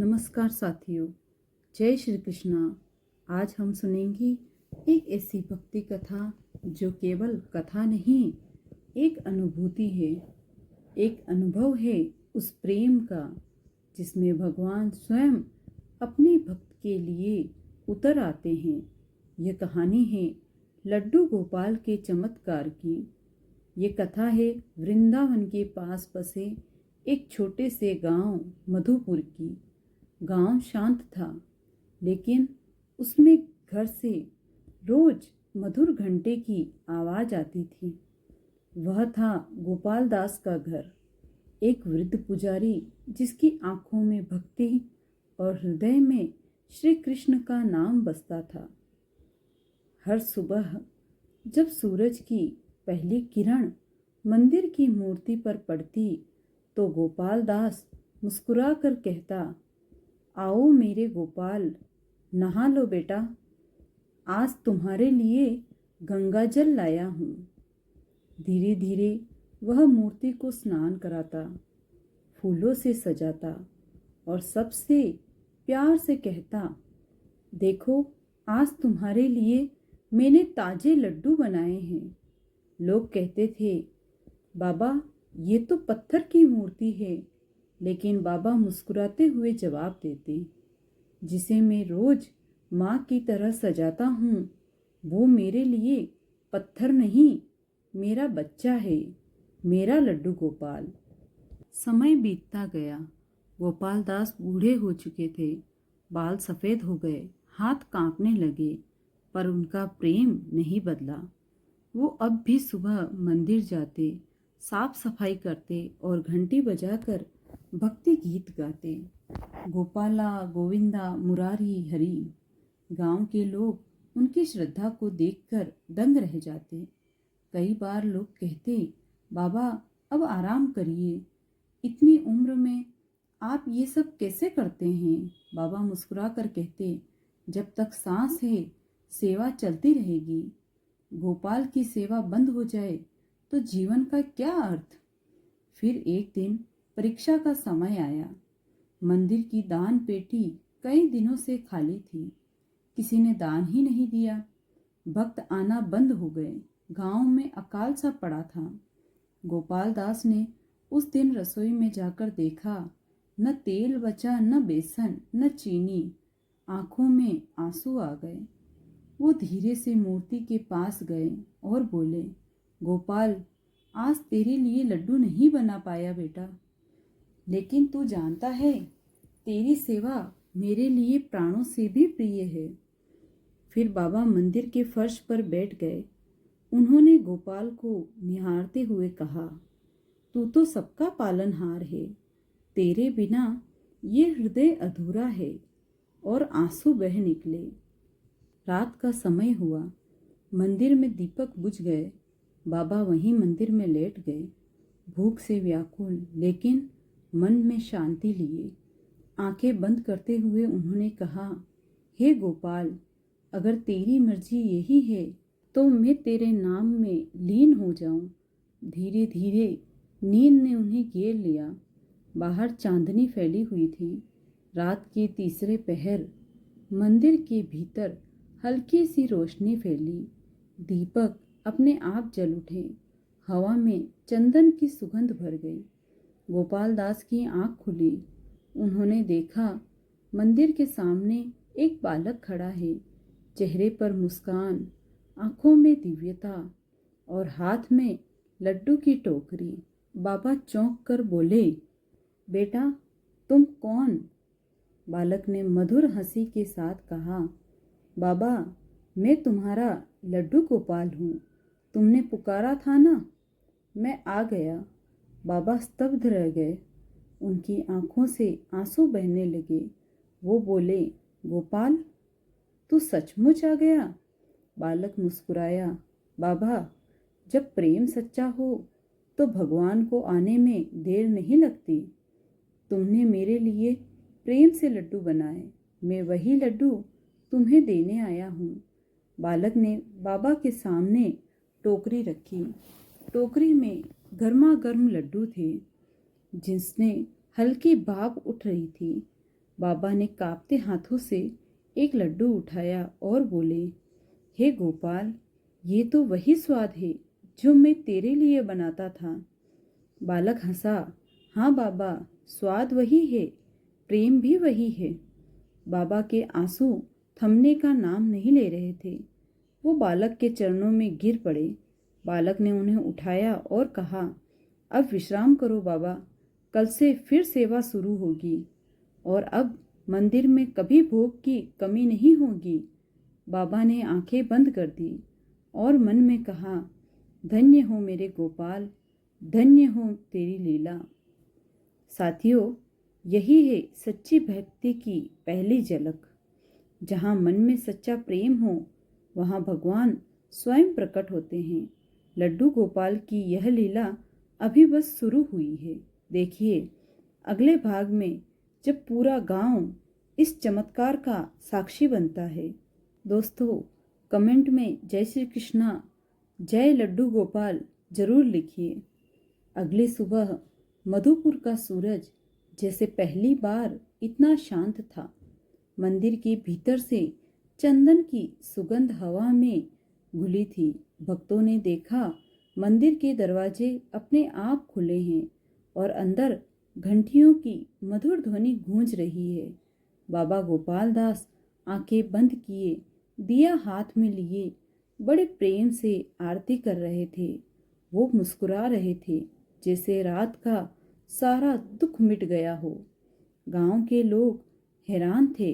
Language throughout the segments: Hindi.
नमस्कार साथियों, जय श्री कृष्णा। आज हम सुनेंगे एक ऐसी भक्ति कथा जो केवल कथा नहीं, एक अनुभूति है, एक अनुभव है उस प्रेम का जिसमें भगवान स्वयं अपने भक्त के लिए उतर आते हैं। यह कहानी है लड्डू गोपाल के चमत्कार की। ये कथा है वृंदावन के पास बसे एक छोटे से गांव मधुपुर की। गांव शांत था, लेकिन उसमें घर से रोज मधुर घंटे की आवाज आती थी। वह था गोपाल दास का घर, एक वृद्ध पुजारी जिसकी आंखों में भक्ति और हृदय में श्री कृष्ण का नाम बसता था। हर सुबह जब सूरज की पहली किरण मंदिर की मूर्ति पर पड़ती तो गोपाल दास मुस्कुरा कर कहता, आओ मेरे गोपाल, नहा लो बेटा, आज तुम्हारे लिए गंगा जल लाया हूँ। धीरे धीरे वह मूर्ति को स्नान कराता, फूलों से सजाता और सबसे प्यार से कहता, देखो आज तुम्हारे लिए मैंने ताजे लड्डू बनाए हैं। लोग कहते थे, बाबा ये तो पत्थर की मूर्ति है, लेकिन बाबा मुस्कुराते हुए जवाब देते, जिसे मैं रोज माँ की तरह सजाता हूँ वो मेरे लिए पत्थर नहीं, मेरा बच्चा है, मेरा लड्डू गोपाल। समय बीतता गया। गोपाल दास बूढ़े हो चुके थे, बाल सफ़ेद हो गए, हाथ कांपने लगे, पर उनका प्रेम नहीं बदला। वो अब भी सुबह मंदिर जाते, साफ सफाई करते और घंटी बजाकर भक्ति गीत गाते, गोपाला गोविंदा मुरारी हरि। गांव के लोग उनकी श्रद्धा को देखकर दंग रह जाते। कई बार लोग कहते, बाबा अब आराम करिए, इतनी उम्र में आप ये सब कैसे करते हैं। बाबा मुस्कुरा कर कहते, जब तक सांस है सेवा चलती रहेगी। गोपाल की सेवा बंद हो जाए तो जीवन का क्या अर्थ। फिर एक दिन परीक्षा का समय आया। मंदिर की दान पेटी कई दिनों से खाली थी, किसी ने दान ही नहीं दिया। भक्त आना बंद हो गए, गांव में अकाल सा पड़ा था। गोपाल दास ने उस दिन रसोई में जाकर देखा, न तेल बचा, न बेसन, न चीनी। आंखों में आंसू आ गए। वो धीरे से मूर्ति के पास गए और बोले, गोपाल आज तेरे लिए लड्डू नहीं बना पाया बेटा, लेकिन तू जानता है तेरी सेवा मेरे लिए प्राणों से भी प्रिय है। फिर बाबा मंदिर के फर्श पर बैठ गए। उन्होंने गोपाल को निहारते हुए कहा, तू तो सबका पालनहार है, तेरे बिना ये हृदय अधूरा है। और आंसू बह निकले। रात का समय हुआ, मंदिर में दीपक बुझ गए। बाबा वहीं मंदिर में लेट गए, भूख से व्याकुल, लेकिन मन में शांति लिए। आंखें बंद करते हुए उन्होंने कहा, हे गोपाल, अगर तेरी मर्जी यही है तो मैं तेरे नाम में लीन हो जाऊं। धीरे धीरे नींद ने उन्हें घेर लिया। बाहर चांदनी फैली हुई थी। रात के तीसरे पहर मंदिर के भीतर हल्की सी रोशनी फैली। दीपक अपने आप जल उठे। हवा में चंदन की सुगंध भर गई। गोपाल दास की आंख खुली। उन्होंने देखा, मंदिर के सामने एक बालक खड़ा है, चेहरे पर मुस्कान, आंखों में दिव्यता और हाथ में लड्डू की टोकरी। बाबा चौंक कर बोले, बेटा तुम कौन। बालक ने मधुर हंसी के साथ कहा, बाबा मैं तुम्हारा लड्डू गोपाल हूँ, तुमने पुकारा था ना, मैं आ गया। बाबा स्तब्ध रह गए। उनकी आंखों से आंसू बहने लगे। वो बोले, गोपाल तू सचमुच आ गया। बालक मुस्कुराया, बाबा जब प्रेम सच्चा हो तो भगवान को आने में देर नहीं लगती। तुमने मेरे लिए प्रेम से लड्डू बनाए, मैं वही लड्डू तुम्हें देने आया हूँ। बालक ने बाबा के सामने टोकरी रखी। टोकरी में गर्मा गर्म लड्डू थे, जिसने हल्की भाप उठ रही थी। बाबा ने कांपते हाथों से एक लड्डू उठाया और बोले, हे गोपाल, ये तो वही स्वाद है जो मैं तेरे लिए बनाता था। बालक हंसा, हाँ बाबा, स्वाद वही है, प्रेम भी वही है। बाबा के आंसू थमने का नाम नहीं ले रहे थे। वो बालक के चरणों में गिर पड़े। बालक ने उन्हें उठाया और कहा, अब विश्राम करो बाबा, कल से फिर सेवा शुरू होगी और अब मंदिर में कभी भोग की कमी नहीं होगी। बाबा ने आंखें बंद कर दी और मन में कहा, धन्य हो मेरे गोपाल, धन्य हो तेरी लीला। साथियों, यही है सच्ची भक्ति की पहली झलक। जहाँ मन में सच्चा प्रेम हो वहाँ भगवान स्वयं प्रकट होते हैं। लड्डू गोपाल की यह लीला अभी बस शुरू हुई है। देखिए अगले भाग में जब पूरा गांव इस चमत्कार का साक्षी बनता है। दोस्तों, कमेंट में जय श्री कृष्णा, जय लड्डू गोपाल जरूर लिखिए। अगली सुबह मधुपुर का सूरज जैसे पहली बार इतना शांत था। मंदिर के भीतर से चंदन की सुगंध हवा में घुली थी। भक्तों ने देखा मंदिर के दरवाजे अपने आप खुले हैं और अंदर घंटियों की मधुर ध्वनि गूंज रही है। बाबा गोपाल दास आंखें बंद किए, दिया हाथ में लिए बड़े प्रेम से आरती कर रहे थे। वो मुस्कुरा रहे थे जैसे रात का सारा दुख मिट गया हो। गांव के लोग हैरान थे।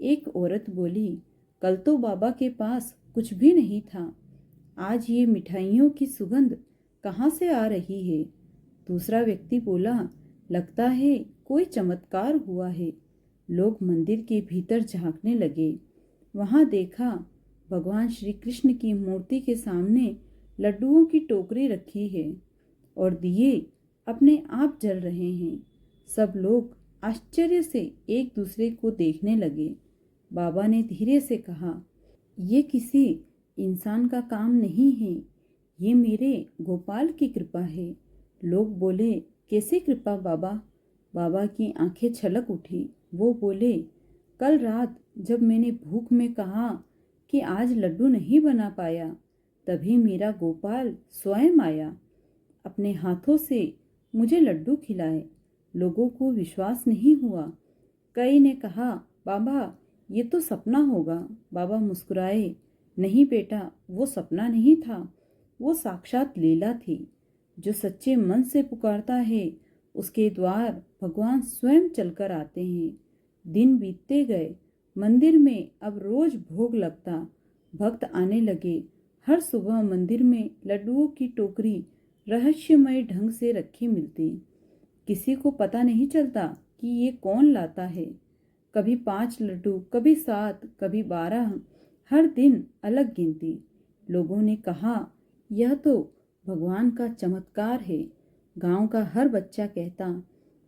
एक औरत बोली, कल तो बाबा के पास कुछ भी नहीं था, आज ये मिठाइयों की सुगंध कहाँ से आ रही है। दूसरा व्यक्ति बोला, लगता है कोई चमत्कार हुआ है। लोग मंदिर के भीतर झांकने लगे। वहां देखा भगवान श्री कृष्ण की मूर्ति के सामने लड्डुओं की टोकरी रखी है और दिए अपने आप जल रहे हैं। सब लोग आश्चर्य से एक दूसरे को देखने लगे। बाबा ने धीरे से कहा, ये किसी इंसान का काम नहीं है, ये मेरे गोपाल की कृपा है। लोग बोले, कैसी कृपा बाबा? बाबा की आंखें छलक उठी। वो बोले, कल रात जब मैंने भूख में कहा कि आज लड्डू नहीं बना पाया, तभी मेरा गोपाल स्वयं आया, अपने हाथों से मुझे लड्डू खिलाए। लोगों को विश्वास नहीं हुआ। कई ने कहा, बाबा ये तो सपना होगा। बाबा मुस्कुराए, नहीं बेटा, वो सपना नहीं था, वो साक्षात लीला थी। जो सच्चे मन से पुकारता है उसके द्वार भगवान स्वयं चलकर आते हैं। दिन बीतते गए। मंदिर में अब रोज भोग लगता। भक्त आने लगे। हर सुबह मंदिर में लड्डुओं की टोकरी रहस्यमय ढंग से रखी मिलती। किसी को पता नहीं चलता कि ये कौन लाता है। कभी 5 लड्डू, कभी 7, कभी 12, हर दिन अलग गिनती। लोगों ने कहा, यह तो भगवान का चमत्कार है। गांव का हर बच्चा कहता,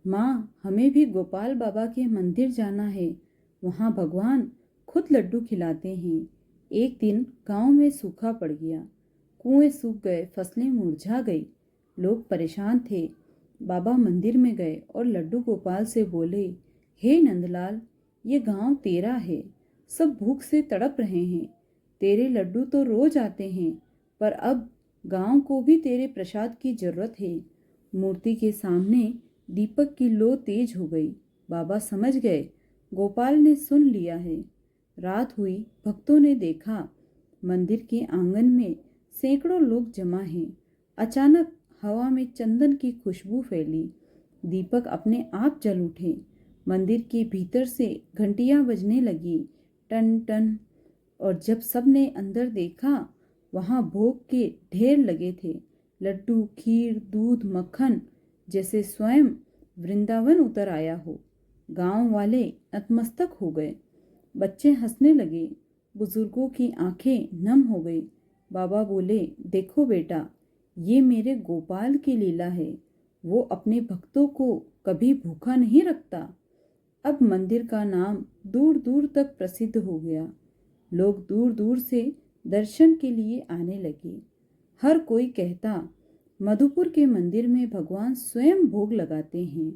माँ हमें भी गोपाल बाबा के मंदिर जाना है, वहाँ भगवान खुद लड्डू खिलाते हैं। एक दिन गांव में सूखा पड़ गया। कुएं सूख गए, फसलें मुरझा गई। लोग परेशान थे। बाबा मंदिर में गए और लड्डू गोपाल से बोले, हे नंदलाल, ये गांव तेरा है, सब भूख से तड़प रहे हैं। तेरे लड्डू तो रोज आते हैं, पर अब गांव को भी तेरे प्रसाद की जरूरत है। मूर्ति के सामने दीपक की लो तेज हो गई। बाबा समझ गए, गोपाल ने सुन लिया है। रात हुई। भक्तों ने देखा मंदिर के आंगन में सैकड़ों लोग जमा हैं। अचानक हवा में चंदन की खुशबू फैली। दीपक अपने आप जल उठे। मंदिर के भीतर से घंटियां बजने लगी, टन टन। और जब सबने अंदर देखा, वहां भोग के ढेर लगे थे। लड्डू, खीर, दूध, मक्खन, जैसे स्वयं वृंदावन उतर आया हो। गांव वाले नतमस्तक हो गए। बच्चे हंसने लगे। बुजुर्गों की आंखें नम हो गई। बाबा बोले, देखो बेटा, ये मेरे गोपाल की लीला है। वो अपने भक्तों को कभी भूखा नहीं रखता। अब मंदिर का नाम दूर दूर तक प्रसिद्ध हो गया। लोग दूर दूर से दर्शन के लिए आने लगे। हर कोई कहता, मधुपुर के मंदिर में भगवान स्वयं भोग लगाते हैं।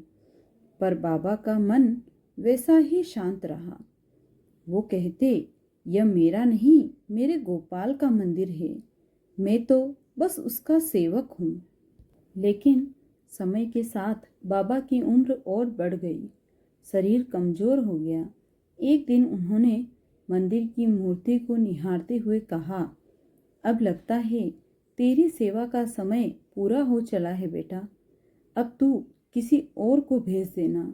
पर बाबा का मन वैसा ही शांत रहा। वो कहते, यह मेरा नहीं, मेरे गोपाल का मंदिर है, मैं तो बस उसका सेवक हूँ। लेकिन समय के साथ बाबा की उम्र और बढ़ गई, शरीर कमजोर हो गया। एक दिन उन्होंने मंदिर की मूर्ति को निहारते हुए कहा, अब लगता है तेरी सेवा का समय पूरा हो चला है बेटा, अब तू किसी और को भेज देना।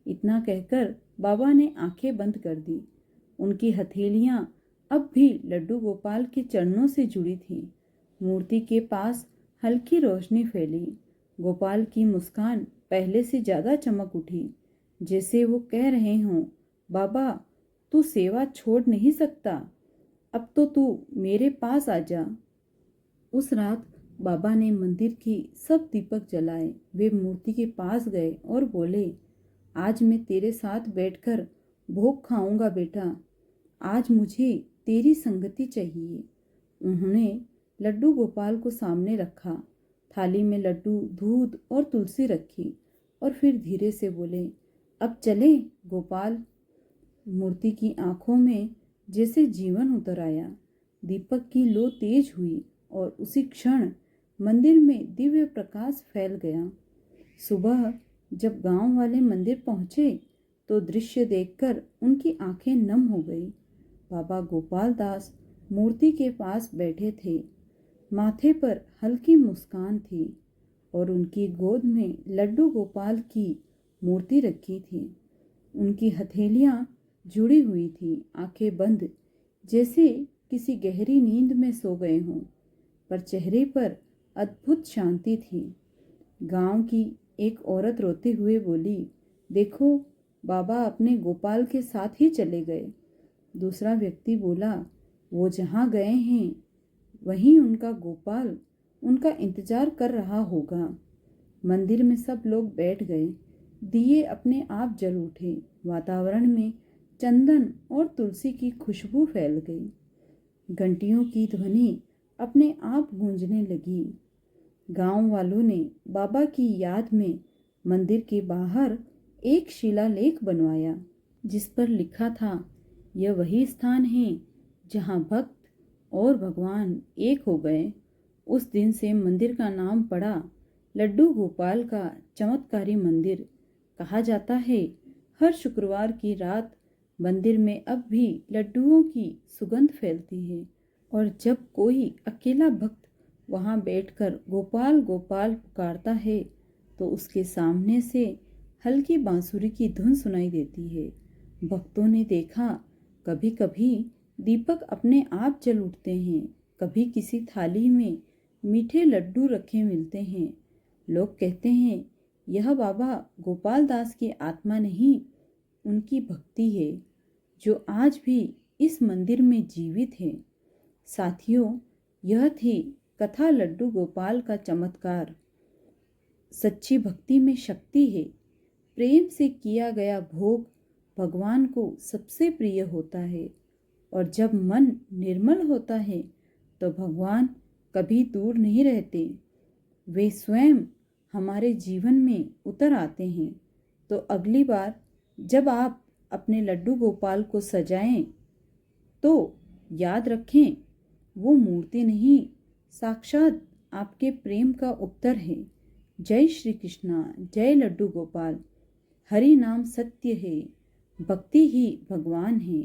इतना कहकर बाबा ने आंखें बंद कर दी। उनकी हथेलियां अब भी लड्डू गोपाल के चरणों से जुड़ी थीं। मूर्ति के पास हल्की रोशनी फैली। गोपाल की मुस्कान पहले से ज्यादा चमक उठी, जैसे वो कह रहे हों, बाबा तू सेवा छोड़ नहीं सकता, अब तो तू मेरे पास आ जा। उस रात बाबा ने मंदिर की सब दीपक जलाए। वे मूर्ति के पास गए और बोले, आज मैं तेरे साथ बैठकर भोग खाऊंगा बेटा, आज मुझे तेरी संगति चाहिए। उन्होंने लड्डू गोपाल को सामने रखा, थाली में लड्डू, दूध और तुलसी रखी और फिर धीरे से बोले, अब चले गोपाल। मूर्ति की आंखों में जैसे जीवन उतर आया। दीपक की लो तेज हुई और उसी क्षण मंदिर में दिव्य प्रकाश फैल गया। सुबह जब गांव वाले मंदिर पहुंचे तो दृश्य देखकर उनकी आंखें नम हो गई। बाबा गोपाल दास मूर्ति के पास बैठे थे। माथे पर हल्की मुस्कान थी और उनकी गोद में लड्डू गोपाल की मूर्ति रखी थी। उनकी हथेलियां जुड़ी हुई थी, आंखें बंद, जैसे किसी गहरी नींद में सो गए हों, पर चेहरे पर अद्भुत शांति थी। गांव की एक औरत रोते हुए बोली, देखो बाबा अपने गोपाल के साथ ही चले गए। दूसरा व्यक्ति बोला, वो जहाँ गए हैं वहीं उनका गोपाल उनका इंतजार कर रहा होगा। मंदिर में सब लोग बैठ गए। दिए अपने आप जल उठे। वातावरण में चंदन और तुलसी की खुशबू फैल गई। घंटियों की ध्वनि अपने आप गूंजने लगी। गांव वालों ने बाबा की याद में मंदिर के बाहर एक शिलालेख बनवाया, जिस पर लिखा था, यह वही स्थान है जहां भक्त और भगवान एक हो गए। उस दिन से मंदिर का नाम पड़ा लड्डू गोपाल का चमत्कारी मंदिर। कहा जाता है हर शुक्रवार की रात मंदिर में अब भी लड्डुओं की सुगंध फैलती है और जब कोई अकेला भक्त वहां बैठकर गोपाल गोपाल पुकारता है तो उसके सामने से हल्की बांसुरी की धुन सुनाई देती है। भक्तों ने देखा, कभी कभी दीपक अपने आप जल उठते हैं, कभी किसी थाली में मीठे लड्डू रखे मिलते हैं। लोग कहते हैं यह बाबा गोपाल दास की आत्मा नहीं, उनकी भक्ति है जो आज भी इस मंदिर में जीवित है। साथियों, यह थी कथा लड्डू गोपाल का चमत्कार। सच्ची भक्ति में शक्ति है। प्रेम से किया गया भोग भगवान को सबसे प्रिय होता है और जब मन निर्मल होता है तो भगवान कभी दूर नहीं रहते, वे स्वयं हमारे जीवन में उतर आते हैं। तो अगली बार जब आप अपने लड्डू गोपाल को सजाएं तो याद रखें, वो मूर्ति नहीं, साक्षात आपके प्रेम का उत्तर है। जय श्री कृष्णा, जय लड्डू गोपाल। हरि नाम सत्य है, भक्ति ही भगवान है।